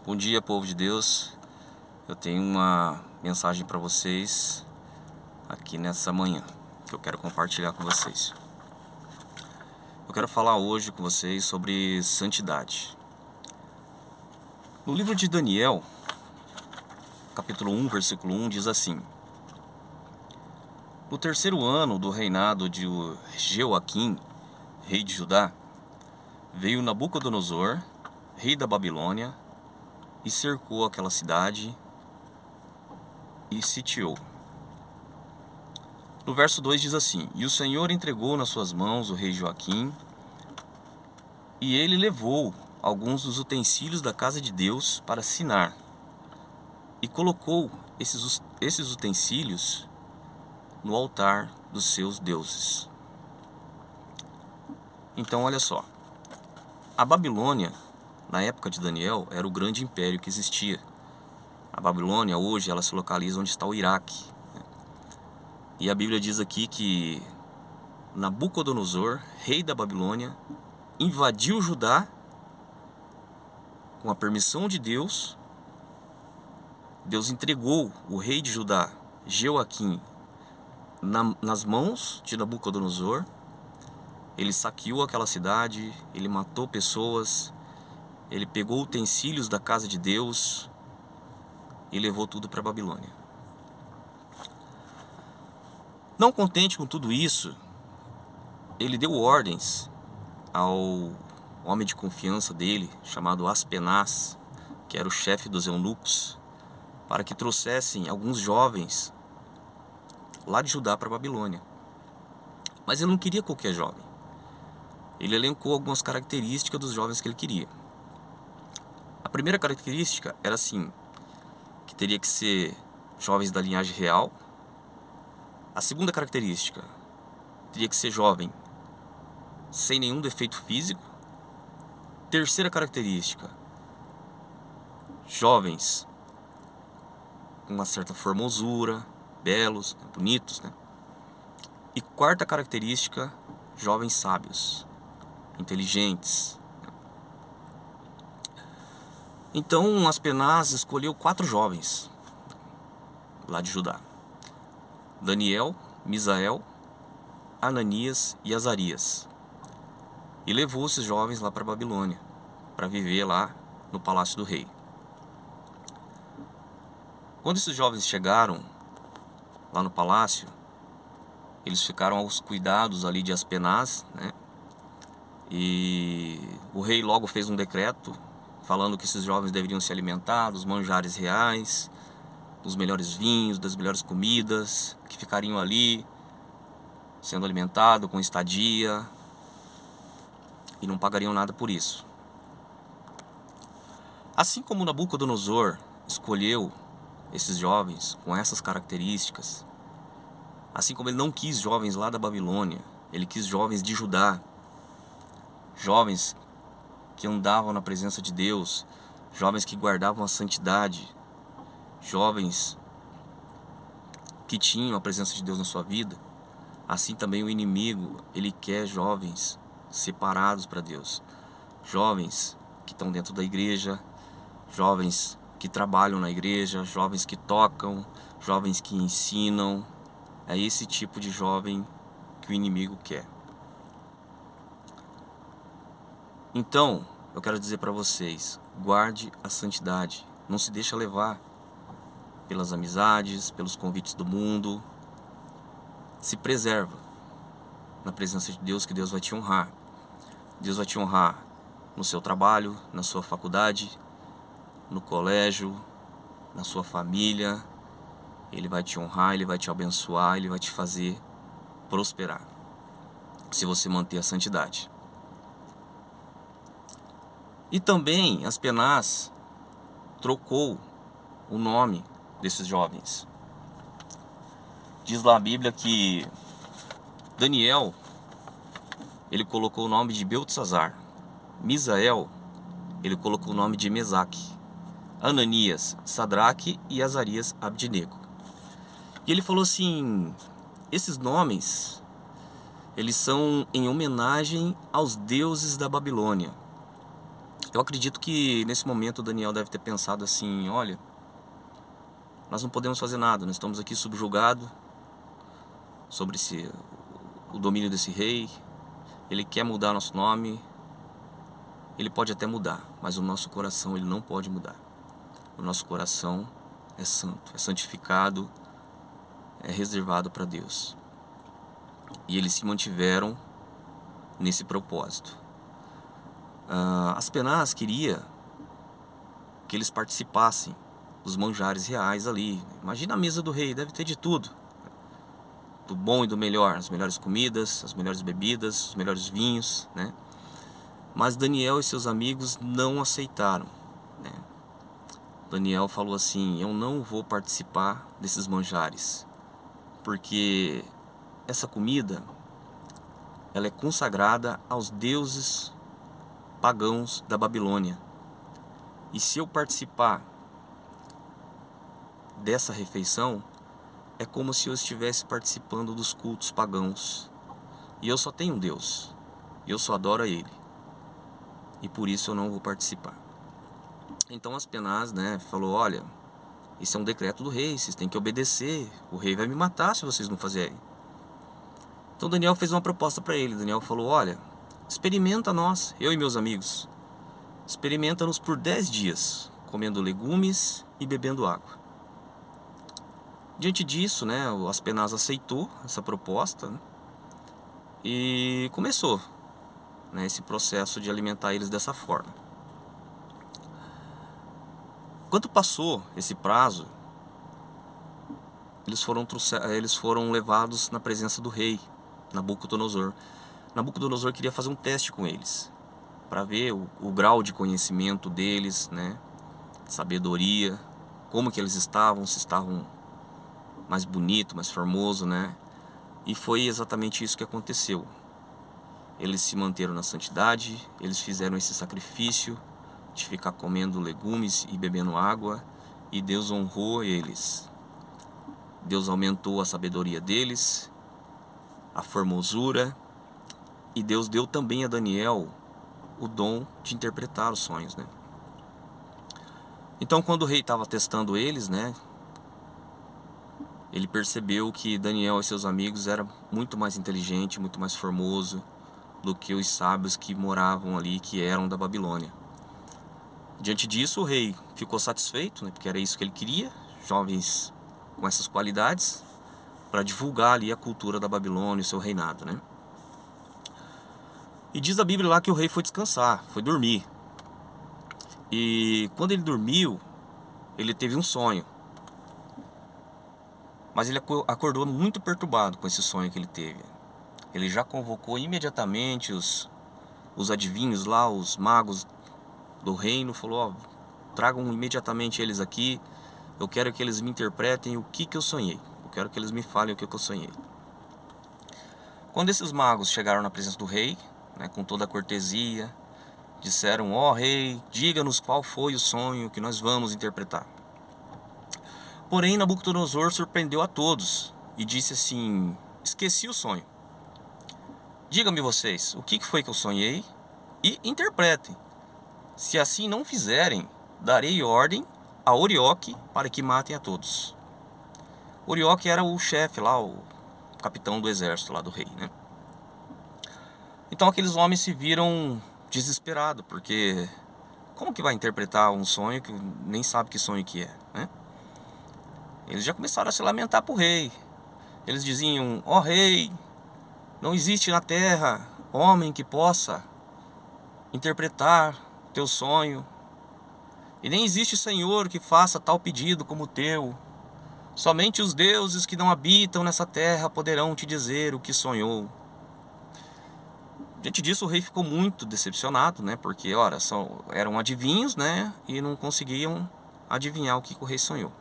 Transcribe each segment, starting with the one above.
Bom dia, povo de Deus. Eu tenho uma mensagem para vocês aqui nessa manhã que eu quero compartilhar com vocês. Eu quero falar hoje com vocês sobre santidade. No livro de Daniel, capítulo 1, versículo 1, diz assim: No terceiro ano do reinado de Jeoaquim, rei de Judá, veio Nabucodonosor, rei da Babilônia, e cercou aquela cidade e sitiou. No verso 2 diz assim: E o Senhor entregou nas suas mãos o rei Joaquim, e ele levou alguns dos utensílios da casa de Deus para Sinar, e colocou esses utensílios no altar dos seus deuses. Então olha só, a Babilônia, na época de Daniel, era o grande império que existia. A Babilônia hoje ela se localiza onde está o Iraque. E a Bíblia diz aqui que Nabucodonosor, rei da Babilônia, invadiu Judá com a permissão de Deus. Deus entregou o rei de Judá, Jeoaquim, nas mãos de Nabucodonosor. Ele saqueou aquela cidade, ele matou pessoas, ele pegou utensílios da casa de Deus e levou tudo para a Babilônia. Não contente com tudo isso, ele deu ordens ao homem de confiança dele, chamado Aspenaz, que era o chefe dos eunucos, para que trouxessem alguns jovens lá de Judá para a Babilônia. Mas ele não queria qualquer jovem. Ele elencou algumas características dos jovens que ele queria. A primeira característica era assim, que teria que ser jovens da linhagem real. A segunda característica, teria que ser jovem sem nenhum defeito físico. Terceira característica, jovens com uma certa formosura, belos, bonitos, né? E quarta característica, jovens sábios, inteligentes. Então Aspenaz escolheu 4 jovens lá de Judá: Daniel, Misael, Ananias e Azarias. E levou esses jovens lá para a Babilônia, para viver lá no palácio do rei. Quando esses jovens chegaram lá no palácio, eles ficaram aos cuidados ali de Aspenaz, né? E o rei logo fez um decreto falando que esses jovens deveriam se alimentar dos manjares reais, dos melhores vinhos, das melhores comidas, que ficariam ali sendo alimentados com estadia e não pagariam nada por isso. Assim como Nabucodonosor escolheu esses jovens com essas características, assim como ele não quis jovens lá da Babilônia, ele quis jovens de Judá, jovens que andavam na presença de Deus, jovens que guardavam a santidade, jovens que tinham a presença de Deus na sua vida. Assim também o inimigo, ele quer jovens separados para Deus, jovens que estão dentro da igreja, jovens que trabalham na igreja, jovens que tocam, jovens que ensinam. É esse tipo de jovem que o inimigo quer. Então, eu quero dizer para vocês, guarde a santidade, não se deixe levar pelas amizades, pelos convites do mundo. Se preserva na presença de Deus, que Deus vai te honrar. Deus vai te honrar no seu trabalho, na sua faculdade, no colégio, na sua família. Ele vai te honrar, Ele vai te abençoar, Ele vai te fazer prosperar, se você manter a santidade. E também Aspenaz trocou o nome desses jovens. Diz lá a Bíblia que Daniel, ele colocou o nome de Beltesazar. Misael, ele colocou o nome de Mesaque. Ananias, Sadraque e Azarias, Abdinego. E ele falou assim, esses nomes, eles são em homenagem aos deuses da Babilônia. Eu acredito que nesse momento Daniel deve ter pensado assim: olha, nós não podemos fazer nada, nós estamos aqui subjugados sobre o domínio desse rei. Ele quer mudar nosso nome, ele pode até mudar, mas o nosso coração ele não pode mudar. O nosso coração é santo, é santificado, é reservado para Deus. E eles se mantiveram nesse propósito. Aspenaz queria que eles participassem dos manjares reais ali. Imagina a mesa do rei, deve ter de tudo. Do bom e do melhor, as melhores comidas, as melhores bebidas, os melhores vinhos, né? Mas Daniel e seus amigos não aceitaram, né? Daniel falou assim: eu não vou participar desses manjares, porque essa comida ela é consagrada aos deuses pagãos da Babilônia. E se eu participar dessa refeição, é como se eu estivesse participando dos cultos pagãos. E eu só tenho um Deus, e eu só adoro a Ele. E por isso eu não vou participar. Então Aspenaz, né, falou: olha, isso é um decreto do rei, vocês têm que obedecer. O rei vai me matar se vocês não fizerem. Então Daniel fez uma proposta para ele. Daniel falou: olha, experimenta nós, eu e meus amigos. Experimenta-nos por 10 dias, comendo legumes e bebendo água. Diante disso, né, o Aspenaz aceitou essa proposta, né, e começou, né, esse processo de alimentar eles dessa forma. Quando passou esse prazo, eles foram levados na presença do rei, Nabucodonosor. Nabucodonosor queria fazer um teste com eles, para ver o grau de conhecimento deles, né, sabedoria, como que eles estavam, se estavam mais bonito, mais formoso, né? E foi exatamente isso que aconteceu. Eles se manteram na santidade, eles fizeram esse sacrifício de ficar comendo legumes e bebendo água, e Deus honrou eles. Deus aumentou a sabedoria deles, a formosura, e Deus deu também a Daniel o dom de interpretar os sonhos, né? Então, quando o rei estava testando eles, né, ele percebeu que Daniel e seus amigos eram muito mais inteligentes, muito mais formoso do que os sábios que moravam ali, que eram da Babilônia. Diante disso, o rei ficou satisfeito, né, porque era isso que ele queria, jovens com essas qualidades, para divulgar ali a cultura da Babilônia e o seu reinado, né? E diz a Bíblia lá que o rei foi descansar, foi dormir. E quando ele dormiu, ele teve um sonho. Mas ele acordou muito perturbado com esse sonho que ele teve. Ele já convocou imediatamente os adivinhos lá, os magos do reino, falou: ó, tragam imediatamente eles aqui, eu quero que eles me interpretem o que eu sonhei, eu quero que eles me falem o que eu sonhei. Quando esses magos chegaram na presença do rei, né, com toda a cortesia, disseram: ó rei, diga-nos qual foi o sonho que nós vamos interpretar. Porém, Nabucodonosor surpreendeu a todos e disse assim: esqueci o sonho. Diga-me vocês, o que foi que eu sonhei e interpretem. Se assim não fizerem, darei ordem a Orioque para que matem a todos. Orioque era o chefe lá, o capitão do exército lá do rei, né? Então aqueles homens se viram desesperados, porque como que vai interpretar um sonho que nem sabe que sonho que é, né? Eles já começaram a se lamentar pro rei. Eles diziam: ó rei, não existe na terra homem que possa interpretar teu sonho, e nem existe Senhor que faça tal pedido como o teu. Somente os deuses que não habitam nessa terra poderão te dizer o que sonhou. Diante disso, o rei ficou muito decepcionado, né? Porque, ora, eram adivinhos, né? E não conseguiam adivinhar o que o rei sonhou.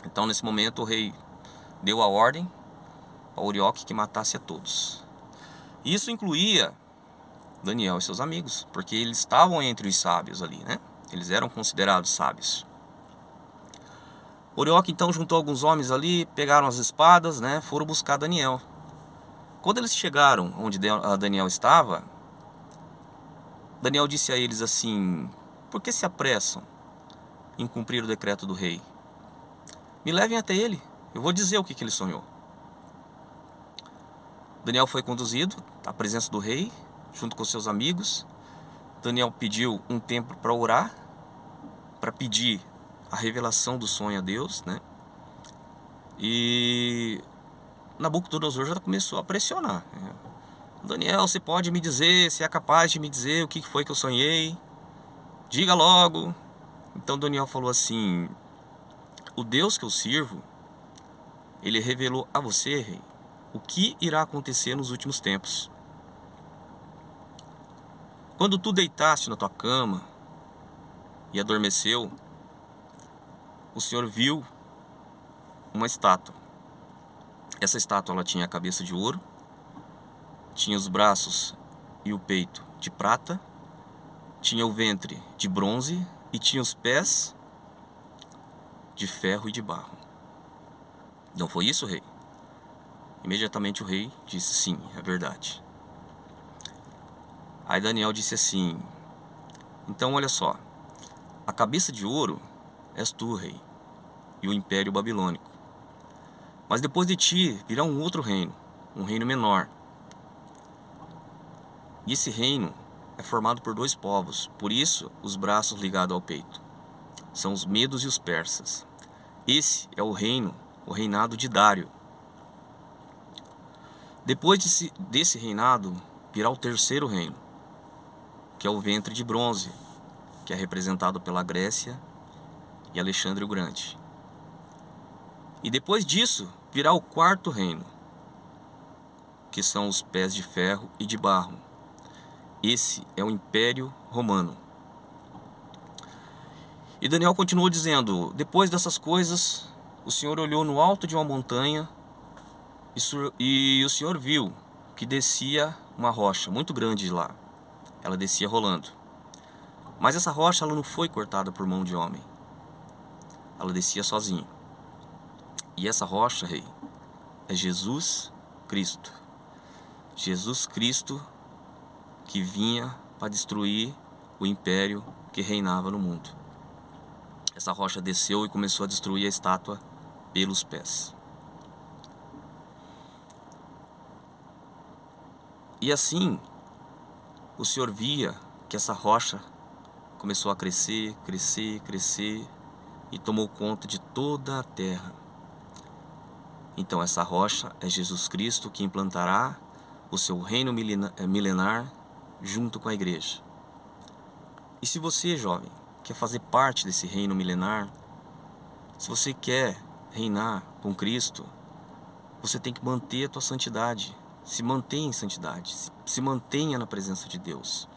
Então, nesse momento, o rei deu a ordem a Orioque que matasse a todos. Isso incluía Daniel e seus amigos, porque eles estavam entre os sábios ali, né? Eles eram considerados sábios. Orioque então juntou alguns homens ali, pegaram as espadas, né? Foram buscar Daniel. Quando eles chegaram onde Daniel estava, Daniel disse a eles assim: por que se apressam em cumprir o decreto do rei? Me levem até ele, eu vou dizer o que ele sonhou. Daniel foi conduzido à presença do rei, junto com seus amigos. Daniel pediu um tempo para orar, para pedir a revelação do sonho a Deus, né? E Nabucodonosor já começou a pressionar. Daniel, você pode me dizer, se é capaz de me dizer o que foi que eu sonhei? Diga logo. Então Daniel falou assim: o Deus que eu sirvo, ele revelou a você, rei, o que irá acontecer nos últimos tempos. Quando tu deitaste na tua cama e adormeceu, o Senhor viu uma estátua. Essa estátua ela tinha a cabeça de ouro, tinha os braços e o peito de prata, tinha o ventre de bronze e tinha os pés de ferro e de barro. Não foi isso, rei? Imediatamente o rei disse: sim, é verdade. Aí Daniel disse assim: então olha só, a cabeça de ouro és tu, rei, e o império babilônico. Mas depois de ti virá um outro reino, um reino menor. E esse reino é formado por dois povos, por isso os braços ligados ao peito. São os medos e os persas. Esse é o reinado de Dário. Depois desse reinado virá o terceiro reino, que é o ventre de bronze, que é representado pela Grécia e Alexandre o Grande. E depois disso virá o quarto reino, que são os pés de ferro e de barro. Esse é o Império Romano. E Daniel continuou dizendo: depois dessas coisas, o Senhor olhou no alto de uma montanha e o Senhor viu que descia uma rocha muito grande de lá. Ela descia rolando. Mas essa rocha ela não foi cortada por mão de homem. Ela descia sozinha. E essa rocha, rei, é Jesus Cristo. Jesus Cristo que vinha para destruir o império que reinava no mundo. Essa rocha desceu e começou a destruir a estátua pelos pés. E assim, o Senhor via que essa rocha começou a crescer, crescer, crescer e tomou conta de toda a terra. Então essa rocha é Jesus Cristo que implantará o seu reino milenar junto com a igreja. E se você, jovem, quer fazer parte desse reino milenar, se você quer reinar com Cristo, você tem que manter a tua santidade. Se mantenha em santidade, se mantenha na presença de Deus,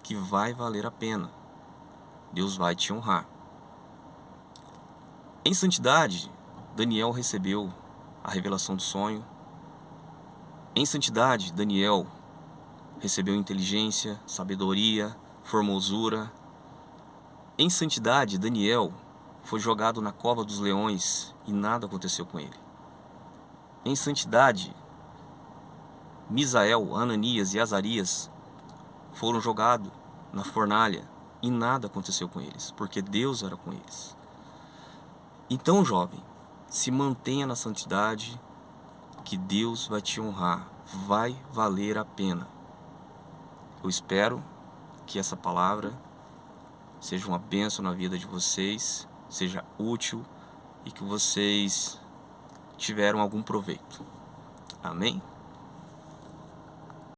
que vai valer a pena. Deus vai te honrar. Em santidade, Daniel recebeu a revelação do sonho. Em santidade, Daniel recebeu inteligência, sabedoria, formosura. Em santidade, Daniel foi jogado na cova dos leões e nada aconteceu com ele. Em santidade, Misael, Ananias e Azarias foram jogados na fornalha e nada aconteceu com eles, porque Deus era com eles. Então, jovem, se mantenha na santidade, que Deus vai te honrar, vai valer a pena. Eu espero que essa palavra seja uma bênção na vida de vocês, seja útil e que vocês tiveram algum proveito. Amém?